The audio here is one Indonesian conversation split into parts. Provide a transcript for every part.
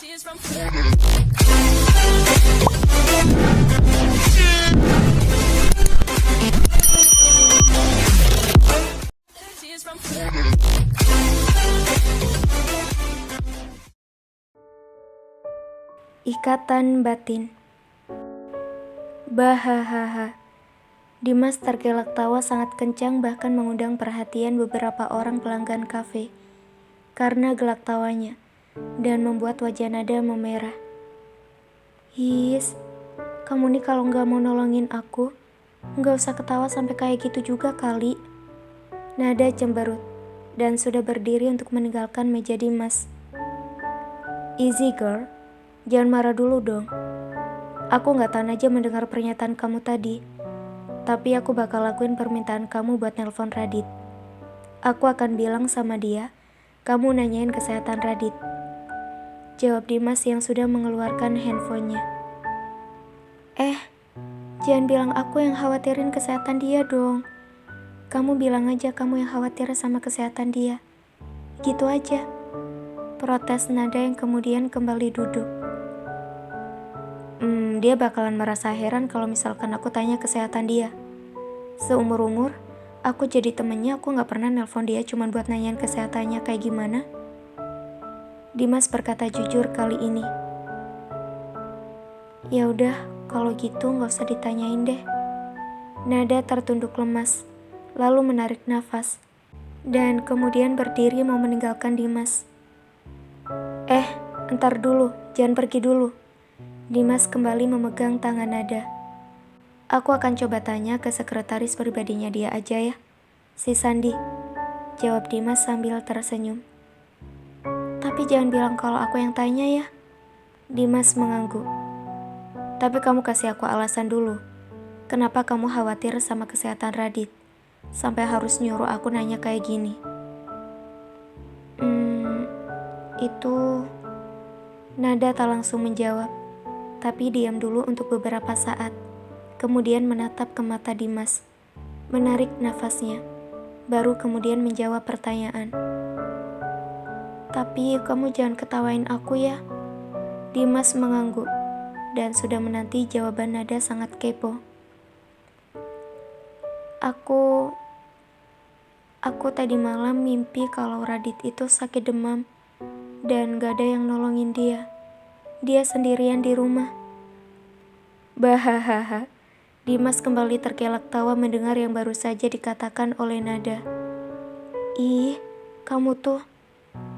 Ikatan batin. Bahahaha. Dimas tergelak tawa sangat kencang, bahkan mengundang perhatian beberapa orang pelanggan kafe karena gelak tawanya dan membuat wajah Nada memerah. His, kamu nih kalau nggak mau nolongin aku, nggak usah ketawa sampai kayak gitu juga kali. Nada cemberut dan sudah berdiri untuk meninggalkan meja Dimas. Easy girl, jangan marah dulu dong. Aku nggak tahan aja mendengar pernyataan kamu tadi. Tapi aku bakal lakuin permintaan kamu buat nelpon Radit. Aku akan bilang sama dia, kamu nanyain kesehatan Radit. Jawab Dimas yang sudah mengeluarkan handphonenya. Jangan bilang aku yang khawatirin kesehatan dia dong. Kamu bilang aja kamu yang khawatir sama kesehatan dia. Gitu aja. Protes Nada yang kemudian kembali duduk. Dia bakalan merasa heran kalau misalkan aku tanya kesehatan dia. Seumur-umur, aku jadi temennya, aku gak pernah nelpon dia cuma buat nanyain kesehatannya kayak gimana. Dimas berkata jujur kali ini. Ya udah, kalau gitu gak usah ditanyain deh. Nada tertunduk lemas, lalu menarik nafas, dan kemudian berdiri mau meninggalkan Dimas. Entar dulu, jangan pergi dulu. Dimas kembali memegang tangan Nada. Aku akan coba tanya ke sekretaris pribadinya dia aja ya, si Sandi. Jawab Dimas sambil tersenyum. Tapi jangan bilang kalau aku yang tanya ya. Dimas mengangguk. Tapi kamu kasih aku alasan dulu. Kenapa kamu khawatir sama kesehatan Radit? Sampai harus nyuruh aku nanya kayak gini. Itu... Nada tak langsung menjawab, tapi diam dulu untuk beberapa saat. Kemudian menatap ke mata Dimas, menarik nafasnya, baru kemudian menjawab pertanyaan. Tapi kamu jangan ketawain aku ya. Dimas mengangguk dan sudah menanti jawaban Nada sangat kepo. Aku tadi malam mimpi kalau Radit itu sakit demam dan gak ada yang nolongin dia. Dia sendirian di rumah. Bahahaha. Dimas kembali tergelak tawa mendengar yang baru saja dikatakan oleh Nada. Ih, kamu tuh.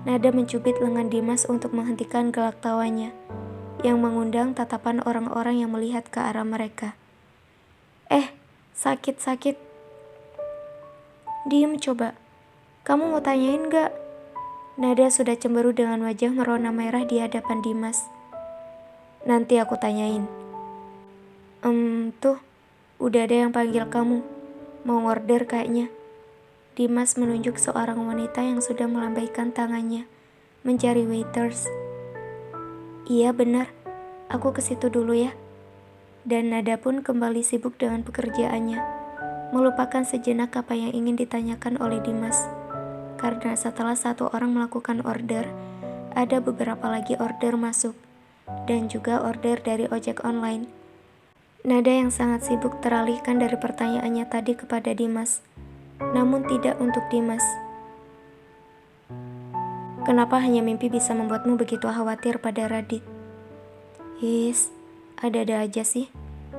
Nada mencubit lengan Dimas untuk menghentikan gelak tawanya, yang mengundang tatapan orang-orang yang melihat ke arah mereka. Sakit. Diem coba. Kamu mau tanyain gak? Nada sudah cemberut dengan wajah merona merah di hadapan Dimas. Nanti aku tanyain. Tuh, udah ada yang panggil kamu. Mau order kayaknya. Dimas menunjuk seorang wanita yang sudah melambaikan tangannya, mencari waiters. Iya benar, aku ke situ dulu ya. Dan Nada pun kembali sibuk dengan pekerjaannya, melupakan sejenak apa yang ingin ditanyakan oleh Dimas. Karena setelah satu orang melakukan order, ada beberapa lagi order masuk, dan juga order dari ojek online. Nada yang sangat sibuk teralihkan dari pertanyaannya tadi kepada Dimas, namun tidak untuk Dimas. Kenapa hanya mimpi bisa membuatmu begitu khawatir pada Radit? His, ada-ada aja sih.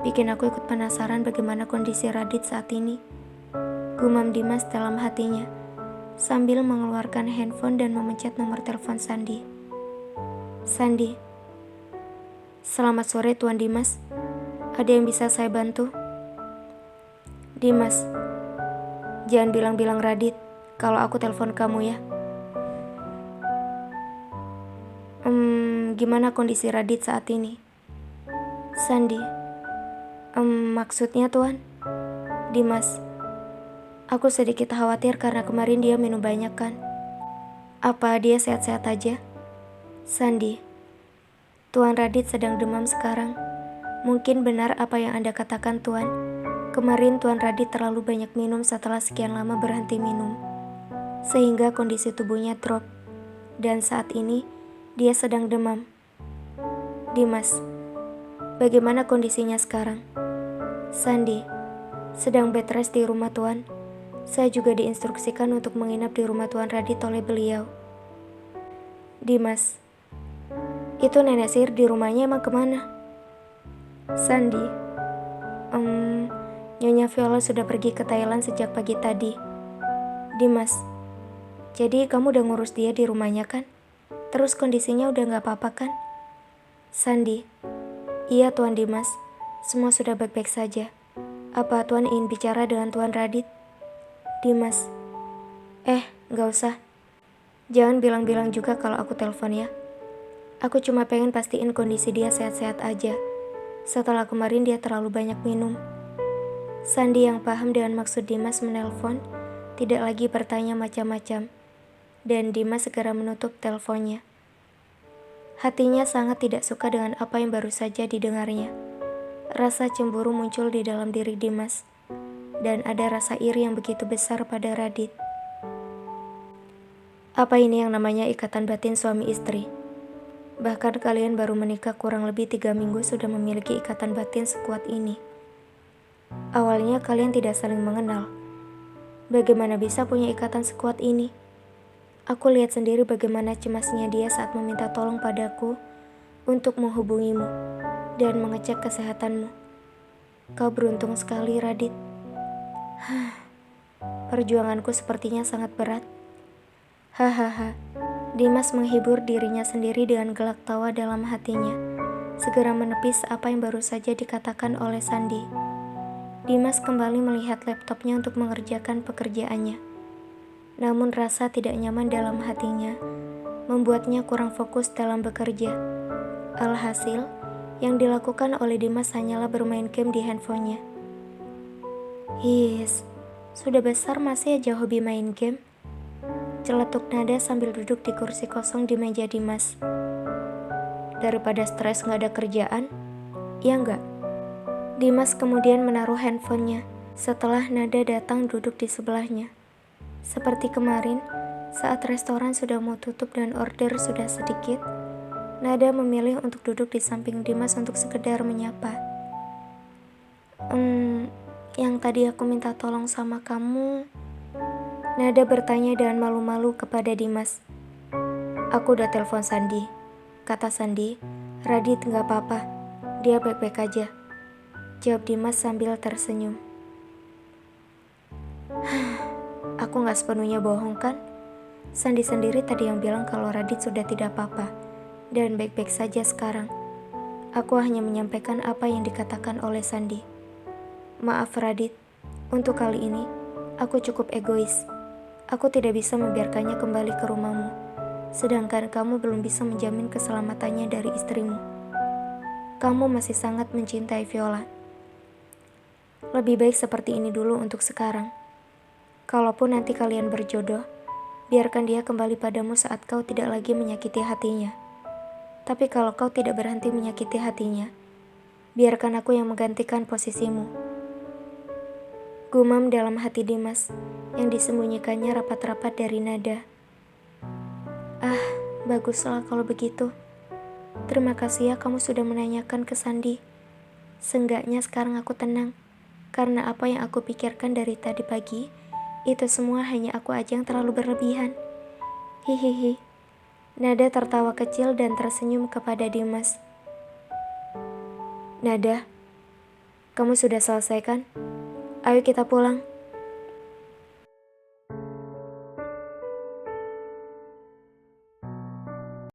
Bikin aku ikut penasaran bagaimana kondisi Radit saat ini. Gumam Dimas dalam hatinya, sambil mengeluarkan handphone dan memencet nomor telepon Sandi. Sandi. Selamat sore Tuan Dimas. Ada yang bisa saya bantu? Dimas. Jangan bilang-bilang Radit kalau aku telepon kamu ya. Gimana kondisi Radit saat ini? Sandi. Maksudnya Tuan? Dimas. Aku sedikit khawatir karena kemarin dia minum banyak kan. Apa dia sehat-sehat aja? Sandi. Tuan Radit sedang demam sekarang. Mungkin benar apa yang Anda katakan Tuan. Kemarin Tuan Radit terlalu banyak minum setelah sekian lama berhenti minum, sehingga kondisi tubuhnya drop. Dan saat ini dia sedang demam. Dimas, bagaimana kondisinya sekarang? Sandi, sedang bed rest di rumah Tuan. Saya juga diinstruksikan untuk menginap di rumah Tuan Radit oleh beliau. Dimas, itu nenek sihir di rumahnya emang kemana? Sandi, Nyonya Viola sudah pergi ke Thailand sejak pagi tadi. Dimas, jadi kamu udah ngurus dia di rumahnya kan? Terus kondisinya udah gak apa-apa kan? Sandi, iya Tuan Dimas, semua sudah baik-baik saja. Apa Tuan ingin bicara dengan Tuan Radit? Dimas, gak usah. Jangan bilang-bilang juga kalau aku telepon ya. Aku cuma pengen pastiin kondisi dia sehat-sehat aja. Setelah kemarin dia terlalu banyak minum. Sandi yang paham dengan maksud Dimas menelpon, tidak lagi bertanya macam-macam. Dan Dimas segera menutup teleponnya. Hatinya sangat tidak suka dengan apa yang baru saja didengarnya. Rasa cemburu muncul di dalam diri Dimas. Dan ada rasa iri yang begitu besar pada Radit. Apa ini yang namanya ikatan batin suami istri? Bahkan kalian baru menikah kurang lebih 3 minggu sudah memiliki ikatan batin sekuat ini. Awalnya kalian tidak saling mengenal. Bagaimana bisa punya ikatan sekuat ini? Aku lihat sendiri bagaimana cemasnya dia saat meminta tolong padaku untuk menghubungimu dan mengecek kesehatanmu. Kau beruntung sekali, Radit. Perjuanganku sepertinya sangat berat. Hahaha. Dimas menghibur dirinya sendiri dengan gelak tawa dalam hatinya. Segera menepis apa yang baru saja dikatakan oleh Sandi. Dimas kembali melihat laptopnya untuk mengerjakan pekerjaannya. Namun rasa tidak nyaman dalam hatinya membuatnya kurang fokus dalam bekerja. Alhasil, yang dilakukan oleh Dimas hanyalah bermain game di handphonenya. Sudah besar masih aja hobi main game. Celetuk nada sambil duduk di kursi kosong di meja Dimas. Daripada stres gak ada kerjaan, ya enggak? Dimas kemudian menaruh handphonenya setelah Nada datang duduk di sebelahnya. Seperti kemarin, saat restoran sudah mau tutup dan order sudah sedikit, Nada memilih untuk duduk di samping Dimas untuk sekedar menyapa. Yang tadi aku minta tolong sama kamu, Nada bertanya dengan malu-malu kepada Dimas. Aku udah telepon Sandi, kata Sandi. Radit gak apa-apa, dia baik-baik aja, jawab Dimas sambil tersenyum. Aku gak sepenuhnya bohong kan? Sandi sendiri tadi yang bilang kalau Radit sudah tidak apa-apa dan baik-baik saja sekarang. Aku hanya menyampaikan apa yang dikatakan oleh Sandi. Maaf Radit, untuk kali ini aku cukup egois. Aku tidak bisa membiarkannya kembali ke rumahmu, sedangkan kamu belum bisa menjamin keselamatannya dari istrimu. Kamu masih sangat mencintai Viola. Lebih baik seperti ini dulu untuk sekarang. Kalaupun nanti kalian berjodoh, biarkan dia kembali padamu saat kau tidak lagi menyakiti hatinya. Tapi kalau kau tidak berhenti menyakiti hatinya, biarkan aku yang menggantikan posisimu. Gumam dalam hati Dimas yang disembunyikannya rapat-rapat dari Nada. Baguslah kalau begitu. Terima kasih ya kamu sudah menanyakan ke Sandi. Seenggaknya sekarang aku tenang, karena apa yang aku pikirkan dari tadi pagi, itu semua hanya aku aja yang terlalu berlebihan. Hihihi. Nada tertawa kecil dan tersenyum kepada Dimas. Nada, kamu sudah selesai kan? Ayo kita pulang.